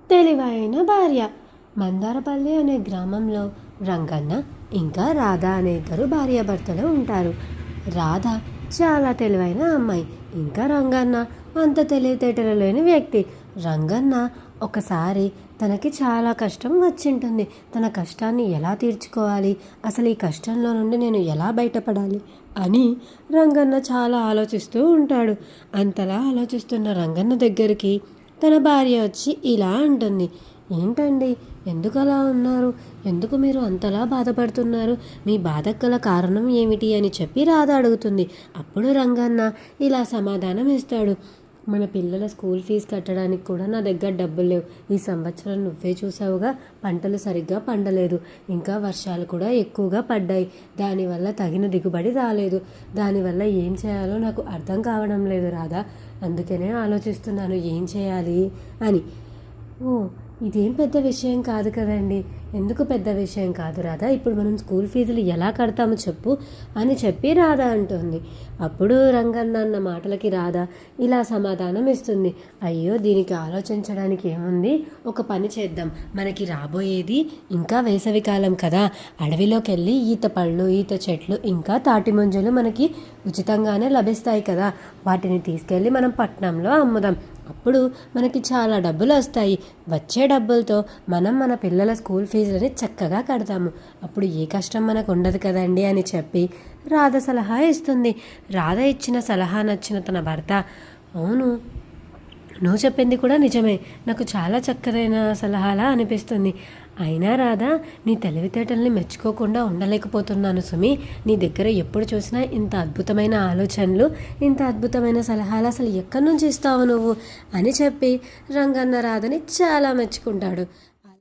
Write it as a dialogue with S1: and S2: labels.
S1: తెలివైన భార్య. మందారపల్లి అనే గ్రామంలో రంగన్న ఇంకా రాధ అనే ఇద్దరు భార్యాభర్తలు ఉంటారు. రాధ చాలా తెలివైన అమ్మాయి, ఇంకా రంగన్న అంత తెలివితేటలు లేని వ్యక్తి. రంగన్న ఒకసారి తనకి చాలా కష్టం వచ్చింటుంది. తన కష్టాన్ని ఎలా తీర్చుకోవాలి, అసలు ఈ కష్టంలో నుండి నేను ఎలా బయటపడాలి అని రంగన్న చాలా ఆలోచిస్తూ ఉంటాడు. అంతలా ఆలోచిస్తున్న రంగన్న దగ్గరికి తన భార్య వచ్చి ఇలా అంటుంది, ఏంటండి, ఎందుకు అలా ఉన్నారు, ఎందుకు మీరు అంతలా బాధపడుతున్నారు, మీ బాధకు గల కారణం ఏమిటి అని చెప్పి రాధ అడుగుతుంది. అప్పుడు రంగన్న ఇలా సమాధానం ఇస్తాడు, మన పిల్లల స్కూల్ ఫీజు కట్టడానికి కూడా నా దగ్గర డబ్బులు లేవు. ఈ సంవత్సరం నువ్వే చూసావుగా, పంటలు సరిగ్గా పండలేదు, ఇంకా వర్షాలు కూడా ఎక్కువగా పడ్డాయి, దానివల్ల తగిన దిగుబడి రాలేదు. దానివల్ల ఏం చేయాలో నాకు అర్థం కావడం లేదు రాధా, అందుకనే ఆలోచిస్తున్నాను ఏం చేయాలి అని. ఓ, ఇదేం పెద్ద విషయం కాదు కదండి. ఎందుకు పెద్ద విషయం కాదు రాధా, ఇప్పుడు మనం స్కూల్ ఫీజులు ఎలా కడతామో చెప్పు అని చెప్పి రాధ అంటుంది. అప్పుడు రంగన్న అన్న మాటలకి రాధ ఇలా సమాధానం ఇస్తుంది, అయ్యో దీనికి ఆలోచించడానికి ఏముంది, ఒక పని చేద్దాం, మనకి రాబోయేది ఇంకా వేసవికాలం కదా, అడవిలోకి వెళ్ళి ఈత పళ్ళు, ఈత చెట్లు, ఇంకా తాటి ముంజలు మనకి ఉచితంగానే లభిస్తాయి కదా, వాటిని తీసుకెళ్ళి మనం పట్టణంలో అమ్ముదాం. అప్పుడు మనకి చాలా డబ్బులు వస్తాయి. వచ్చే డబ్బులతో మనం మన పిల్లల స్కూల్ ఫీజులని చక్కగా కడతాము. అప్పుడు ఏ కష్టం మనకు ఉండదు కదండి అని చెప్పి రాధ సలహా ఇస్తుంది. రాధ ఇచ్చిన సలహా నచ్చిన తన భర్త, అవును నువ్వు చెప్పింది కూడా నిజమే, నాకు చాలా చక్కదైన సలహాలా అనిపిస్తుంది. అయినా రాధా, నీ తెలివితేటల్ని మెచ్చుకోకుండా ఉండలేకపోతున్నాను సుమి. నీ దగ్గర ఎప్పుడు చూసినా ఇంత అద్భుతమైన ఆలోచనలు, ఇంత అద్భుతమైన సలహాలు అసలు ఎక్కడి నుంచి ఇస్తావు నువ్వు అని చెప్పి రంగన్న రాధని చాలా మెచ్చుకుంటాడు.